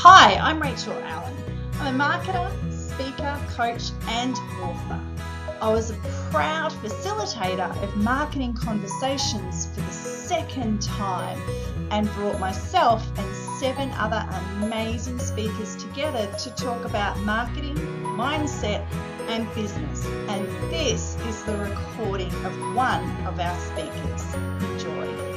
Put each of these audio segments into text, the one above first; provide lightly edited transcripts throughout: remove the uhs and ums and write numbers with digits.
Hi, I'm Rachel Allan. I'm a marketer, speaker, coach and author. I was a proud facilitator of marketing conversations for the second time and brought myself and 7 other amazing speakers together to talk about marketing, mindset and business. And this is the recording of one of our speakers. Enjoy.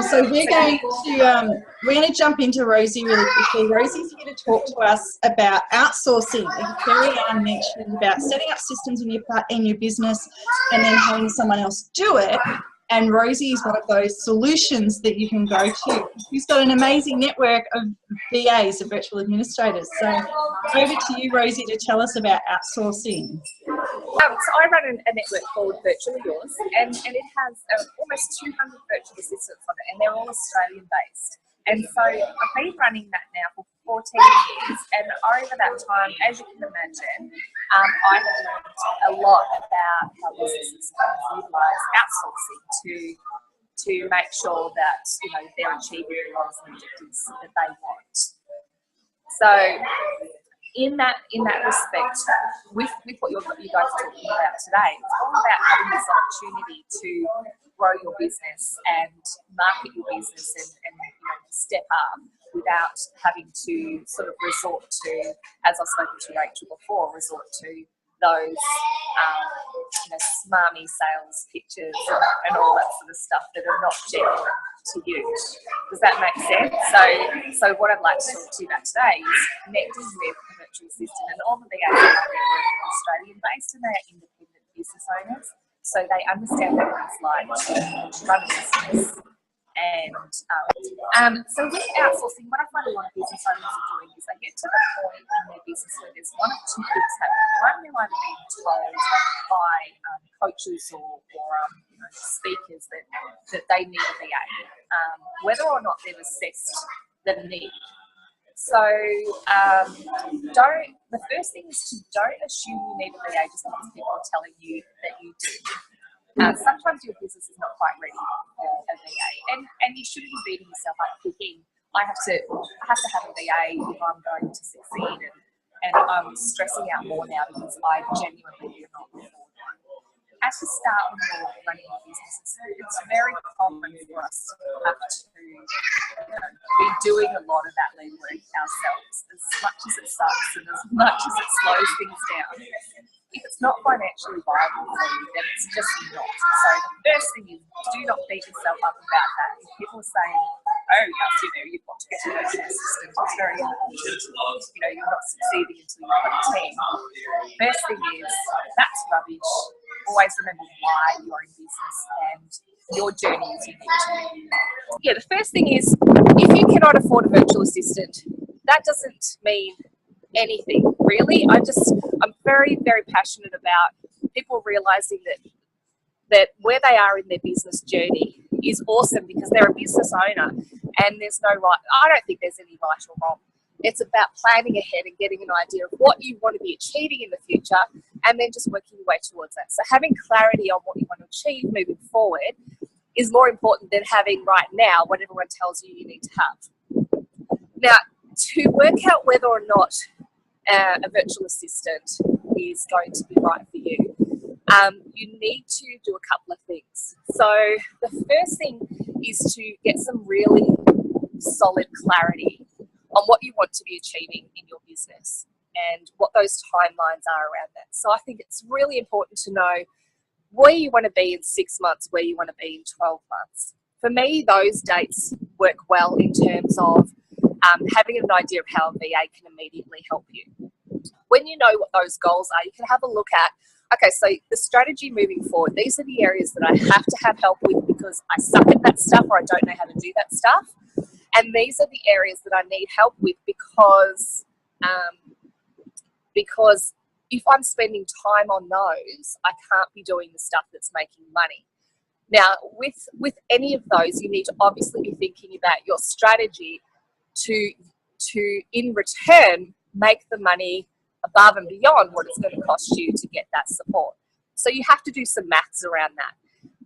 So we're going to jump into Rosie really quickly. Rosie's here to talk to us about outsourcing. Carrie Ann mentioned about setting up systems in your business and then having someone else do it. And Rosie is one of those solutions that you can go to. She's got an amazing network of VAs, of virtual administrators. So over to you, Rosie, to tell us about outsourcing. So I run a network called Virtually Yours, and it has almost 200 virtual assistants on it, and they're all Australian based. And so I've been running that now for 14 years, and over that time, as you can imagine, I have learned a lot about how businesses can utilise outsourcing to make sure that they're achieving the goals and objectives that they want. So in that respect, with what you guys are talking about today, it's all about having this opportunity to grow your business and market your business and step up without having to sort of resort to, as I've spoken to Rachel before, resort to those smarmy sales pitches and all that sort of stuff that are not genuine to you. Does that make sense? So what I'd like to talk to you about today is connecting with a virtual assistant, and all the VAs are Australian based and they're independent business owners, so they understand what it's like to run a business. And so with outsourcing, what I find a lot of business owners are doing is they get to the point in their business where there's one of two things happening. One, they're either being told by coaches or speakers that they need a VA, whether or not they've assessed the need. So the first thing is to don't assume you need a VA just because people are telling you that you do. Sometimes your business is not quite ready for a VA, and you shouldn't be beating yourself up thinking I have to have a VA if I'm going to succeed, and I'm stressing out more now because I genuinely cannot afford one. At the start when you're running a business, it's very common for us to have to be doing a lot of that legwork ourselves, as much as it sucks and as much as it slows things down. If it's not financially viable for you, then it's just not. So the first thing is, do not beat yourself up about that. If people are saying, oh yes, you've got to get a virtual assistant, it's very important, you're not succeeding until you've got a team. First thing is, that's rubbish. Always remember why you're in business and your journey is unique. Yeah, the first thing is, if you cannot afford a virtual assistant, that doesn't mean anything really. I'm very, very passionate about people realizing that where they are in their business journey is awesome because they're a business owner and there's no right. I don't think there's any right or wrong. It's about planning ahead and getting an idea of what you want to be achieving in the future and then just working your way towards that. So having clarity on what you want to achieve moving forward is more important than having right now what everyone tells you need to have. Now, to work out whether or not a virtual assistant is going to be right for you, you need to do a couple of things. So the first thing is to get some really solid clarity on what you want to be achieving in your business and what those timelines are around that. So I think it's really important to know where you want to be in 6 months, where you want to be in 12 months. For me, those dates work well in terms of having an idea of how a VA can immediately help you. When you know what those goals are, you can have a look at, okay, so the strategy moving forward, these are the areas that I have to have help with because I suck at that stuff or I don't know how to do that stuff. And these are the areas that I need help with because if I'm spending time on those, I can't be doing the stuff that's making money. Now, with any of those, you need to obviously be thinking about your strategy to in return make the money above and beyond what it's going to cost you to get that support. So you have to do some maths around that,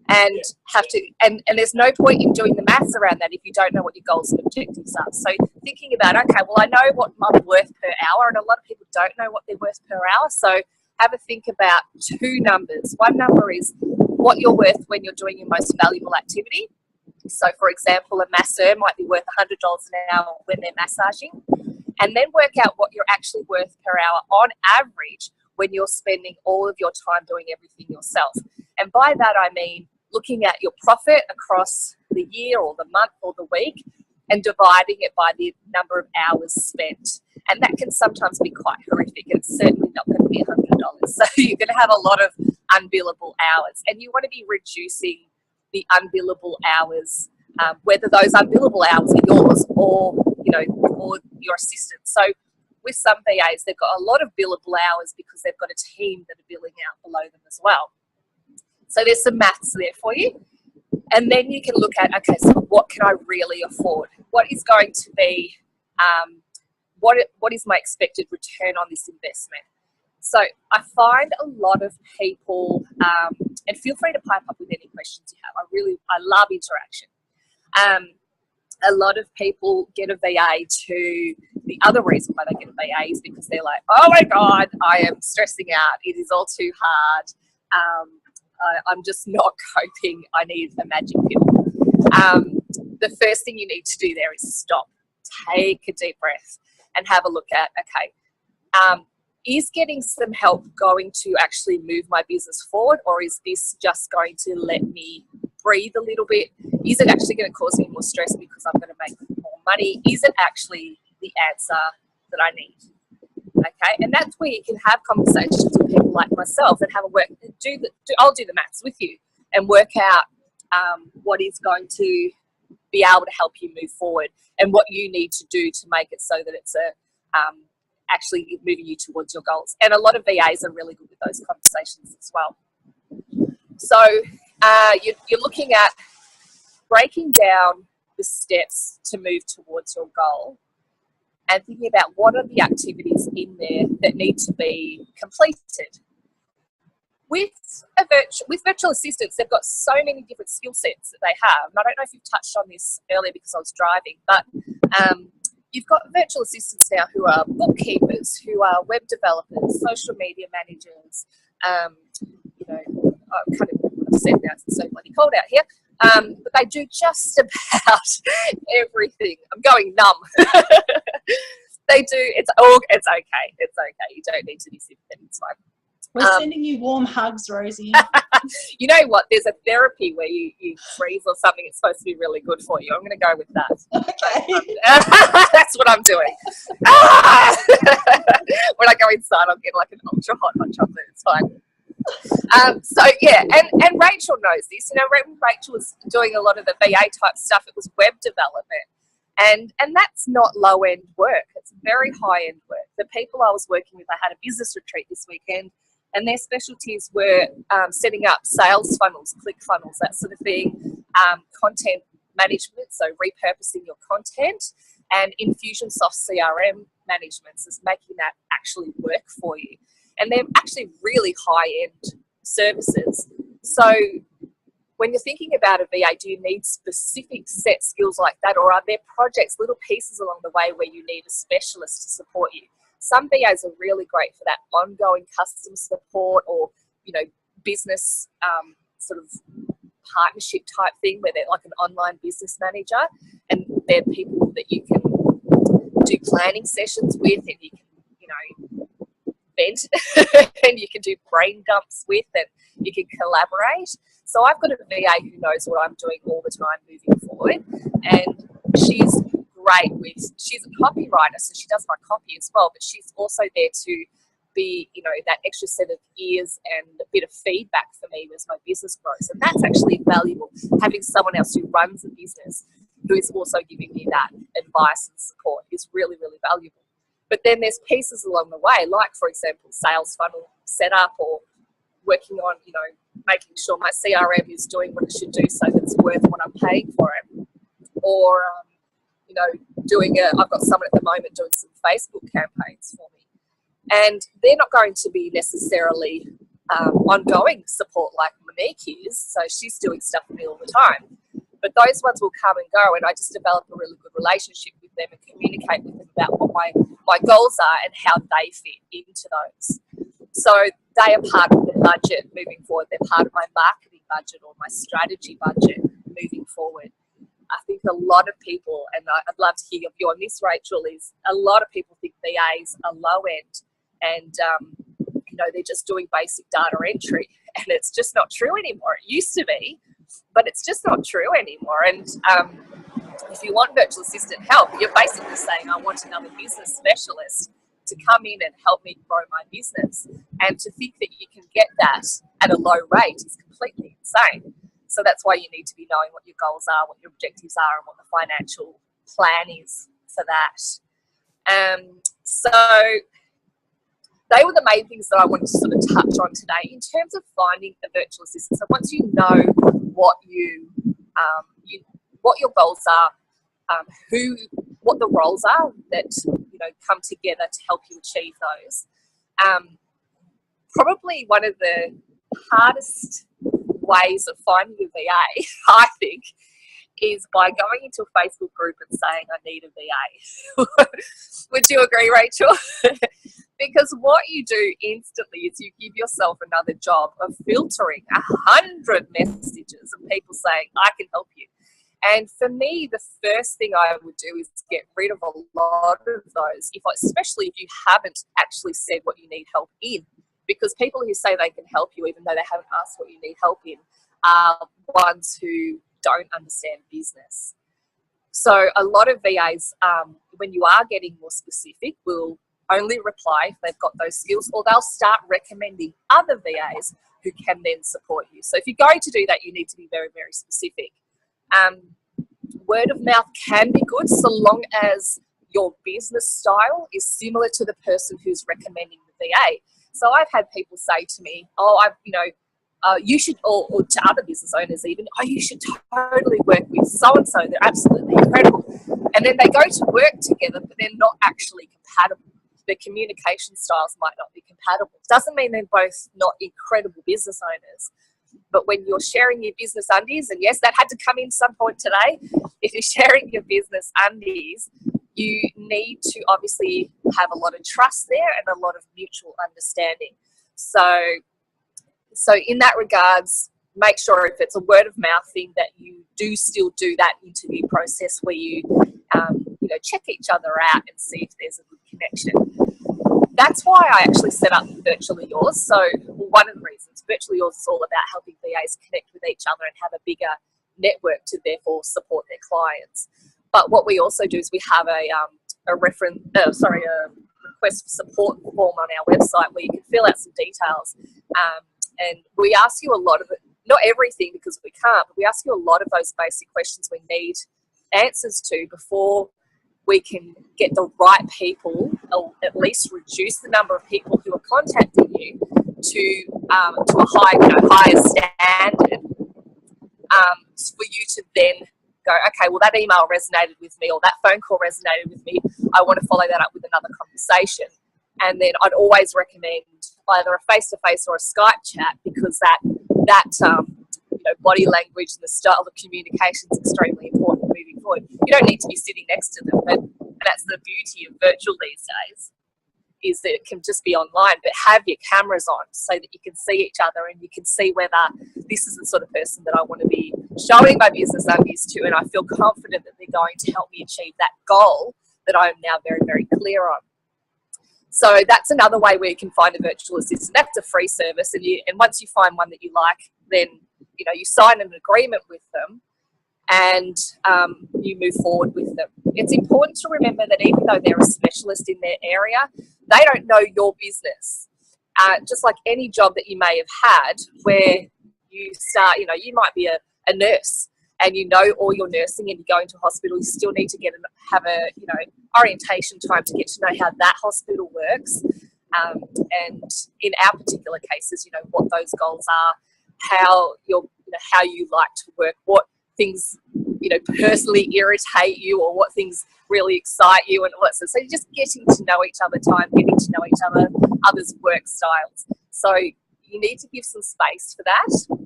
and there's no point in doing the maths around that if you don't know what your goals and objectives are. So thinking about, okay, well, I know what I'm worth per hour, and a lot of people don't know what they're worth per hour. So have a think about two numbers. One number is what you're worth when you're doing your most valuable activity. So for example, a masseur might be worth $100 an hour when they're massaging, and then work out what you're actually worth per hour on average when you're spending all of your time doing everything yourself. And by that I mean looking at your profit across the year or the month or the week and dividing it by the number of hours spent. And that can sometimes be quite horrific, and it's certainly not going to be $100. So you're going to have a lot of unbillable hours, and you want to be reducing the unbillable hours, whether those unbillable hours are yours or or your assistant. So with some VAs, they've got a lot of billable hours because they've got a team that are billing out below them as well. So there's some maths there for you. And then you can look at, okay, so what can I really afford? What is going to be, what is my expected return on this investment? So I find a lot of people, and feel free to pipe up with any questions you have. I love interaction. A lot of people get a VA to, the other reason why they get a VA is because they're like, oh my God, I am stressing out. It is all too hard. I'm just not coping. I need a magic pill. The first thing you need to do there is stop, take a deep breath and have a look at, okay, is getting some help going to actually move my business forward, or is this just going to let me breathe a little bit? Is it actually going to cause me more stress because I'm going to make more money? Is it actually the answer that I need? Okay, and that's where you can have conversations with people like myself and have a work. I'll do the maths with you and work out what is going to be able to help you move forward and what you need to do to make it so that it's actually moving you towards your goals. And a lot of VAs are really good with those conversations as well. So you're looking at breaking down the steps to move towards your goal and thinking about what are the activities in there that need to be completed. With virtual assistants, they've got so many different skill sets that they have. And I don't know if you've touched on this earlier because I was driving, but you've got virtual assistants now who are bookkeepers, who are web developers, social media managers. I've said now it's so bloody cold out here. But they do just about everything. I'm going numb. They do. It's okay. It's okay. You don't need to be sympathetic. It's fine. We're sending you warm hugs, Rosie. You know what? There's a therapy where you freeze or something. It's supposed to be really good for you. I'm going to go with that. Okay. That's what I'm doing. When I go inside, I'll get like an ultra hot chocolate. It's fine. So yeah, and Rachel knows this. You know, when Rachel was doing a lot of the VA type stuff, it was web development. And that's not low end work. It's very high end work. The people I was working with, I had a business retreat this weekend, and their specialties were setting up sales funnels, click funnels, that sort of thing, content management, so repurposing your content, and Infusionsoft CRM management, so making that actually work for you. And they're actually really high end services. So when you're thinking about a VA, do you need specific set skills like that, or are there projects, little pieces along the way where you need a specialist to support you? Some VAs are really great for that ongoing customer support, or business sort of partnership type thing where they're like an online business manager, and they're people that you can do planning sessions with, and you can vent and you can do brain dumps with, and you can collaborate. So I've got a VA who knows what I'm doing all the time moving forward, and she's great she's a copywriter, so she does my copy as well, but she's also there to be, that extra set of ears and a bit of feedback for me as my business grows. And that's actually valuable, having someone else who runs a business who is also giving me that advice and support is really, really valuable. But then there's pieces along the way, like, for example, sales funnel setup, or working on, making sure my CRM is doing what it should do so that it's worth what I'm paying for it. Or, I've got someone at the moment doing some Facebook campaigns for me. And they're not going to be necessarily ongoing support like Monique is. So she's doing stuff for me all the time. But those ones will come and go, and I just develop a really good relationship with them and communicate with them about what my goals are and how they fit into those. So they are part of the budget moving forward. They're part of my marketing budget or my strategy budget moving forward. I think a lot of people, and I'd love to hear your view on this, Rachel, is a lot of people think VAs are low end and, they're just doing basic data entry, and it's just not true anymore. It used to be, but it's just not true anymore. And if you want virtual assistant help, you're basically saying, I want another business specialist to come in and help me grow my business. And to think that you can get that at a low rate is completely insane. So that's why you need to be knowing what your goals are, what your objectives are, and what the financial plan is for that. So they were the main things that I wanted to sort of touch on today in terms of finding a virtual assistant. So once you know what what your goals are, what the roles are that come together to help you achieve those. Probably one of the hardest ways of finding a VA, I think, is by going into a Facebook group and saying, I need a VA. Would you agree, Rachel? Because what you do instantly is you give yourself another job of filtering 100 messages of people saying, I can help you. And for me, the first thing I would do is get rid of a lot of those, especially if you haven't actually said what you need help in. Because people who say they can help you, even though they haven't asked what you need help in, are ones who don't understand business. So a lot of VAs, when you are getting more specific, will only reply if they've got those skills, or they'll start recommending other VAs who can then support you. So if you're going to do that, you need to be very, very specific. Word of mouth can be good so long as your business style is similar to the person who's recommending the VA. So I've had people say to me, you should, or to other business owners even, you should totally work with so-and-so, they're absolutely incredible. And then they go to work together, but they're not actually compatible. Their communication styles might not be compatible. Doesn't mean they're both not incredible business owners. But when you're sharing your business undies, and yes, that had to come in some point today, if you're sharing your business undies, you need to obviously have a lot of trust there and a lot of mutual understanding. So in that regards, make sure if it's a word of mouth thing that you do still do that interview process where you check each other out and see if there's a good connection. That's why I actually set up Virtually Yours. So one of the reasons Virtually Yours is all about helping VAs connect with each other and have a bigger network to therefore support their clients. But what we also do is we have a request for support form on our website where you can fill out some details. And we ask you a lot of it, not everything because we can't, but we ask you a lot of those basic questions we need answers to before we can get the right people, or at least reduce the number of people who are contacting you to a higher standard, for you to then go, okay, well, that email resonated with me, or that phone call resonated with me. I want to follow that up with another conversation. And then I'd always recommend either a face-to-face or a Skype chat, because that body language and the style of communication is extremely important moving forward. You don't need to be sitting next to them, but that's the beauty of virtual these days, is that it can just be online, but have your cameras on so that you can see each other and you can see whether this is the sort of person that I want to be showing my business undies to, and I feel confident that they're going to help me achieve that goal that I'm now very, very clear on. So that's another way where you can find a virtual assistant. That's a free service, and once you find one that you like, then you sign an agreement with them and you move forward with them. It's important to remember that even though they're a specialist in their area, they don't know your business. Just like any job that you may have had where you start, you might be a nurse and all your nursing and you go into hospital, you still need to have a orientation time to get to know how that hospital works. And in our particular cases, what those goals are, how you like to work, what things personally irritate you, or what things really excite you, and all that. So you're just getting to know each other, getting to know each other's work styles. So you need to give some space for that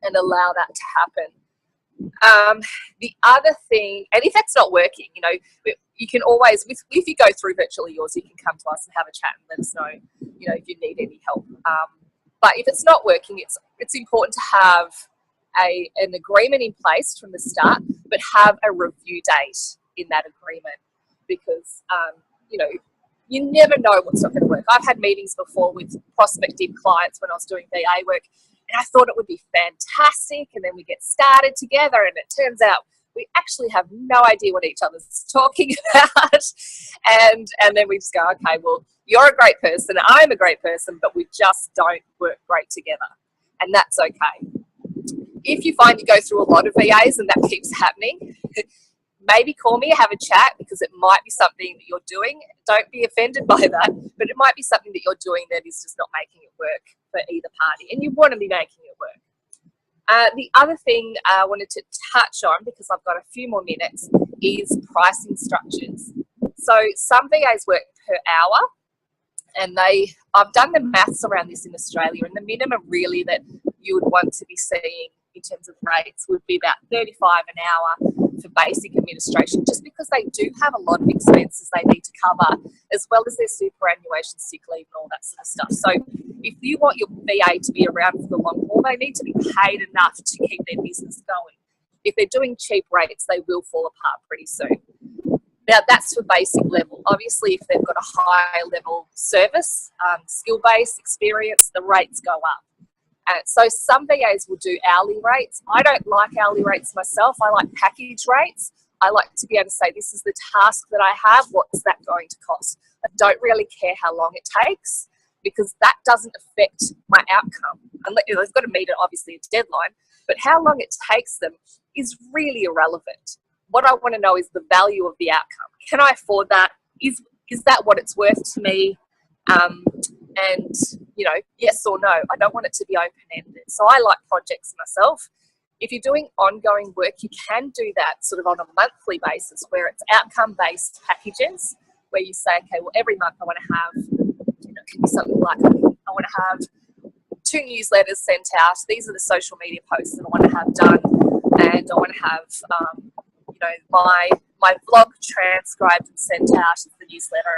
and allow that to happen. The other thing, and if that's not working, you can always, if you go through Virtually Yours, you can come to us and have a chat and let us know, if you need any help. But if it's not working, it's important to have an agreement in place from the start, but have a review date in that agreement, because you never know what's not going to work. I've had meetings before with prospective clients when I was doing VA work, and I thought it would be fantastic, and then we get started together, and it turns out we actually have no idea what each other's talking about. And then we just go, okay, well, you're a great person, I'm a great person, but we just don't work great together. And that's okay. If you find you go through a lot of VAs and that keeps happening, maybe call me, have a chat, because it might be something that you're doing. Don't be offended by that, but it might be something that you're doing that is just not making it work for either party, and you want to be making it work. The other thing I wanted to touch on, because I've got a few more minutes, is pricing structures. So some VAs work per hour, and I've done the maths around this in Australia, and the minimum really that you would want to be seeing in terms of rates would be about $35 an hour for basic administration, just because they do have a lot of expenses they need to cover, as well as their superannuation, sick leave, and all that sort of stuff. So if you want your VA to be around for the long haul, they need to be paid enough to keep their business going. If they're doing cheap rates, they will fall apart pretty soon. Now, that's for basic level. Obviously, if they've got a high level service, skill-based experience, the rates go up. So some VAs will do hourly rates. I don't like hourly rates myself. I like package rates. I like to be able to say, this is the task that I have. What's that going to cost? I don't really care how long it takes, because that doesn't affect my outcome. They've got to meet it, obviously, a deadline, but how long it takes them is really irrelevant. What I want to know is the value of the outcome. Can I afford that? Is that what it's worth to me? And, yes or no. I don't want it to be open-ended. So I like projects myself. If you're doing ongoing work, you can do that sort of on a monthly basis, where it's outcome-based packages, where you say, okay, well, every month I want to have, it can be something like, I want to have 2 newsletters sent out. These are the social media posts that I want to have done. And I want to have, my blog transcribed and sent out as the newsletter,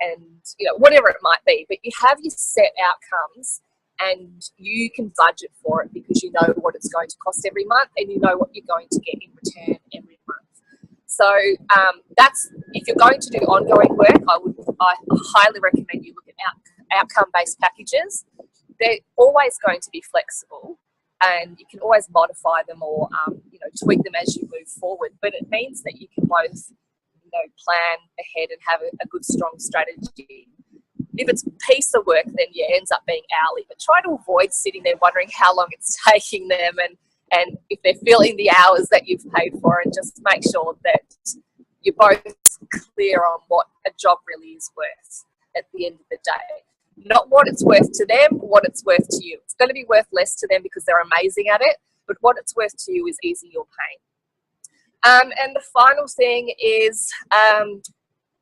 and whatever it might be. But you have your set outcomes, and you can budget for it, because you know what it's going to cost every month, and you know what you're going to get in return every month. So that's, if you're going to do ongoing work, I highly recommend you look at outcome-based packages. They're always going to be flexible, and you can always modify them or tweak them as you move forward. But it means that you can both plan ahead and have a good, strong strategy. If it's a piece of work, then it ends up being hourly. But try to avoid sitting there wondering how long it's taking them, and if they're filling the hours that you've paid for, and just make sure that you're both clear on what a job really is worth at the end of the day. Not what it's worth to them, what it's worth to you. It's going to be worth less to them because they're amazing at it, but what it's worth to you is easing your pain. And the final thing is,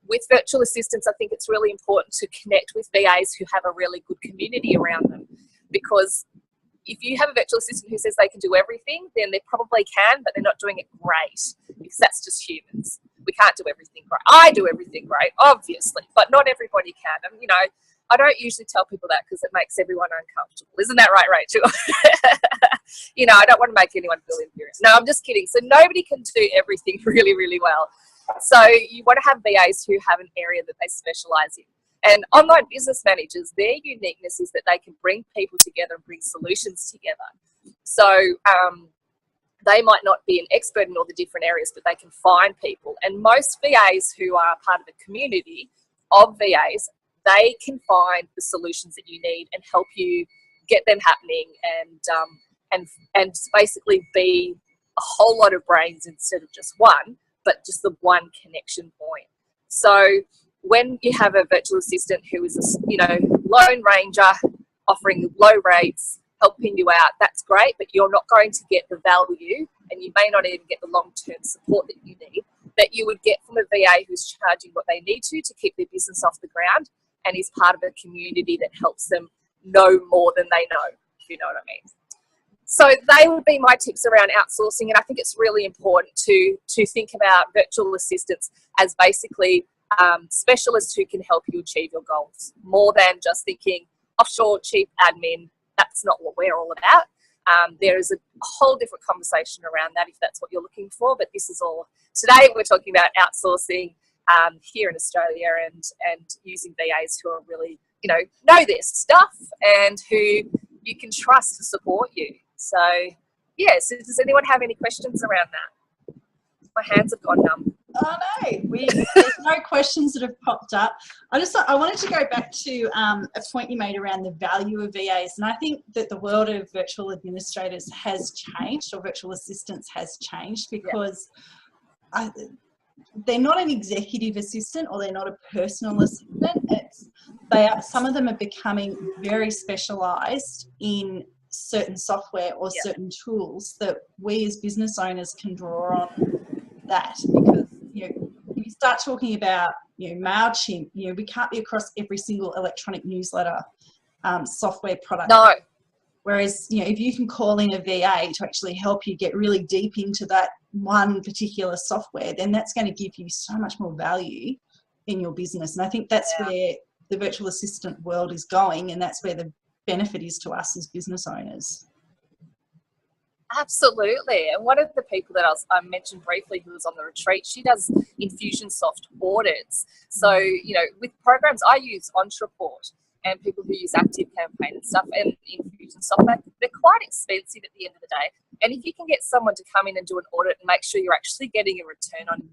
with virtual assistants, I think it's really important to connect with VAs who have a really good community around them, because if you have a virtual assistant who says they can do everything, then they probably can, but they're not doing it great, because that's just humans. We can't do everything great. I do everything great, obviously, but not everybody can. And, I don't usually tell people that, because it makes everyone uncomfortable. Isn't that right, Rachel? I don't want to make anyone feel inferior. No, I'm just kidding. So nobody can do everything really, really well. So you want to have VAs who have an area that they specialize in. And online business managers, their uniqueness is that they can bring people together and bring solutions together. So they might not be an expert in all the different areas, but they can find people. And most VAs who are part of a community of VAs, they can find the solutions that you need and help you get them happening, and basically be a whole lot of brains instead of just one, but just the one connection point. So when you have a virtual assistant who is a lone ranger offering low rates, helping you out, that's great, but you're not going to get the value and you may not even get the long-term support that you need, that you would get from a VA who's charging what they need to keep their business off the ground and is part of a community that helps them know more than they know, if you know what I mean. So they would be my tips around outsourcing, and I think it's really important to think about virtual assistants as basically specialists who can help you achieve your goals, more than just thinking offshore cheap admin. That's not what we're all about. There is a whole different conversation around that if that's what you're looking for, but this is all, today we're talking about outsourcing here in Australia and using VAs who are really, know their stuff and who you can trust to support you. So, yeah, so does anyone have any questions around that? My hands have gone numb. Oh no, there's no questions that have popped up. I wanted to go back to a point you made around the value of VAs, and I think that the world of virtual administrators has changed, or virtual assistants has changed, because they're not an executive assistant, or they're not a personal assistant. Some of them are becoming very specialised in certain software or certain tools that we as business owners can draw on that, because if you start talking about MailChimp, we can't be across every single electronic newsletter software product. No. Whereas if you can call in a VA to actually help you get really deep into that one particular software, then that's going to give you so much more value in your business. And I think that's where the virtual assistant world is going, and that's where the benefit is to us as business owners. Absolutely. And one of the people that I mentioned briefly who was on the retreat, she does Infusionsoft audits. So, with programs, I use Ontraport and people who use ActiveCampaign and stuff, and Infusionsoft, they're quite expensive at the end of the day. And if you can get someone to come in and do an audit and make sure you're actually getting a return on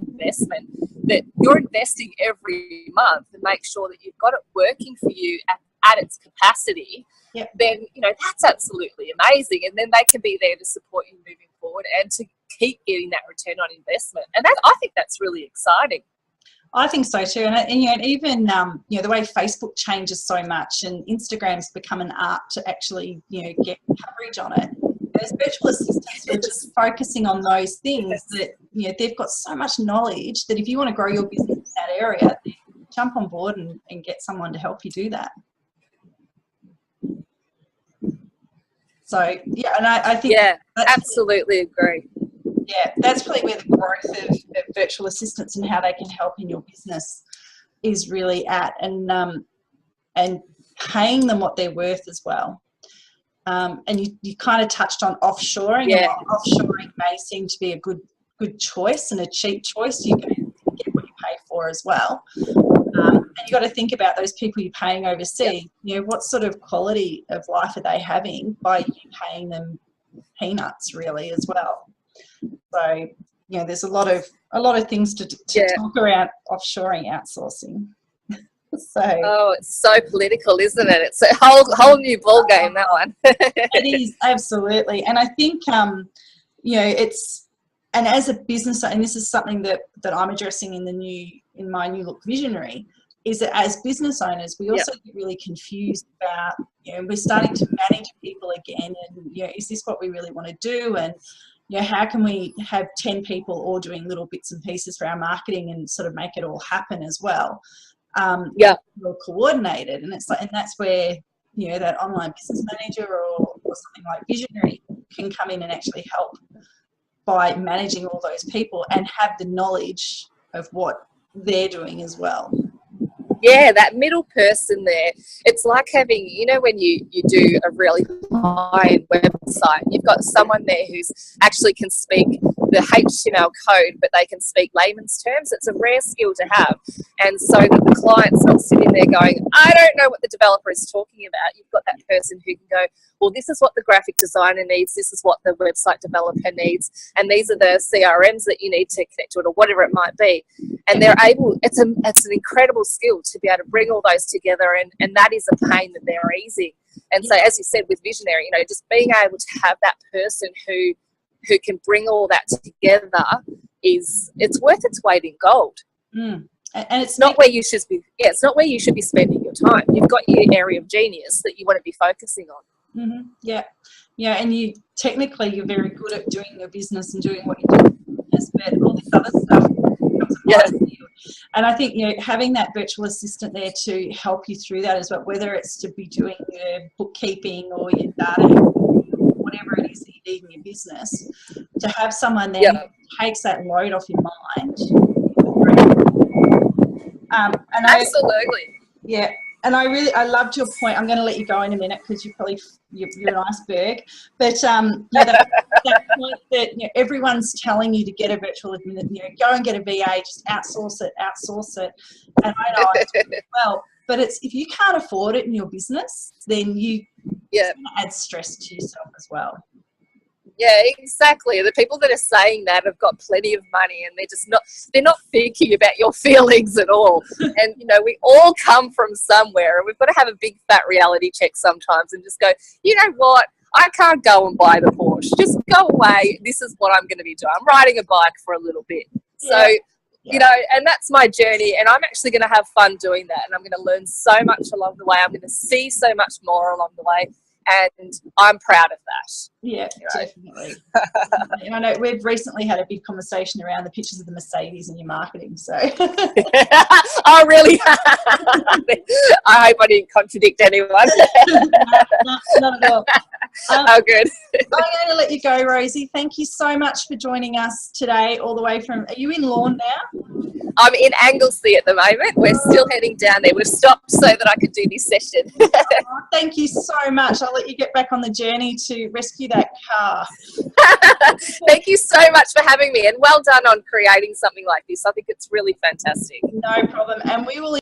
investment, that you're investing every month, and make sure that you've got it working for you at its capacity, then that's absolutely amazing. And then they can be there to support you moving forward and to keep getting that return on investment. And I think that's really exciting. I think so too. And even the way Facebook changes so much, and Instagram's become an art to actually get coverage on it. There's virtual assistants who are just focusing on those things that they've got so much knowledge that if you want to grow your business in that area, then jump on board and get someone to help you do that. So and I think absolutely agree. Yeah, that's probably where the growth of virtual assistants and how they can help in your business is really at, and paying them what they're worth as well. And you kind of touched on offshoring. Yeah. Offshoring may seem to be a good choice and a cheap choice. You can get what you pay for as well. And you got to think about those people you're paying overseas. What sort of quality of life are they having by you paying them peanuts, really, as well. So there's a lot of things to talk around offshoring, outsourcing. So it's so political, isn't it? It's a whole new ball game, that one. It is, absolutely. And I think it's, and as a business, and this is something that I'm addressing in my New Look Visionary, is that as business owners, we also get really confused about, we're starting to manage people again, and is this what we really want to do? And how can we have 10 people all doing little bits and pieces for our marketing and sort of make it all happen as well? Well coordinated, and that's where that online business manager or something like Visionary can come in and actually help by managing all those people and have the knowledge of what they're doing as well. Yeah, that middle person there, it's like having, when you do a really high-end website, you've got someone there who's actually can speak the HTML code, but they can speak layman's terms. It's a rare skill to have. And so that the client's not sitting there going, I don't know what the developer is talking about. You've got that person who can go, well, this is what the graphic designer needs, this is what the website developer needs, and these are the CRMs that you need to connect to it, or whatever it might be. And they're able, it's an incredible skill to be able to bring all those together, and that is a pain that they're easing. And so, as you said, with Visionary, just being able to have that person who can bring all that together it's worth its weight in gold. And it's not where you should be. Yeah, it's not where you should be spending your time. You've got your area of genius that you want to be focusing on. Yeah. Yeah, and you're very good at doing your business and doing what you do in business, but all this other stuff comes apart to you. And I think, having that virtual assistant there to help you through that as well, whether it's to be doing your bookkeeping or your data, whatever it is that you need in your business, to have someone there who takes that load off your mind. And Absolutely. And I loved your point. I'm going to let you go in a minute because you're an iceberg. But that point that everyone's telling you to get a virtual assistant, go and get a VA, just outsource it. And I know I do as well. But if you can't afford it in your business, then it's going to add stress to yourself as well. Yeah, exactly. The people that are saying that have got plenty of money and they're not thinking about your feelings at all. And, we all come from somewhere, and we've got to have a big fat reality check sometimes and just go, you know what? I can't go and buy the Porsche. Just go away. This is what I'm going to be doing. I'm riding a bike for a little bit. So, and that's my journey, and I'm actually going to have fun doing that, and I'm going to learn so much along the way. I'm going to see so much more along the way. And I'm proud of that. Yeah, definitely. And I know we've recently had a big conversation around the pictures of the Mercedes in your marketing. So, oh, really? I hope I didn't contradict anyone. No, not at all. Oh, good. I'm going to let you go, Rosie. Thank you so much for joining us today, all the way from. Are you in Lorne now? I'm in Anglesey at the moment. We're still heading down there. We've stopped so that I could do this session. Thank you so much. I'll let you get back on the journey to rescue that car. Thank you so much for having me, and well done on creating something like this. I think it's really fantastic. No problem. And we will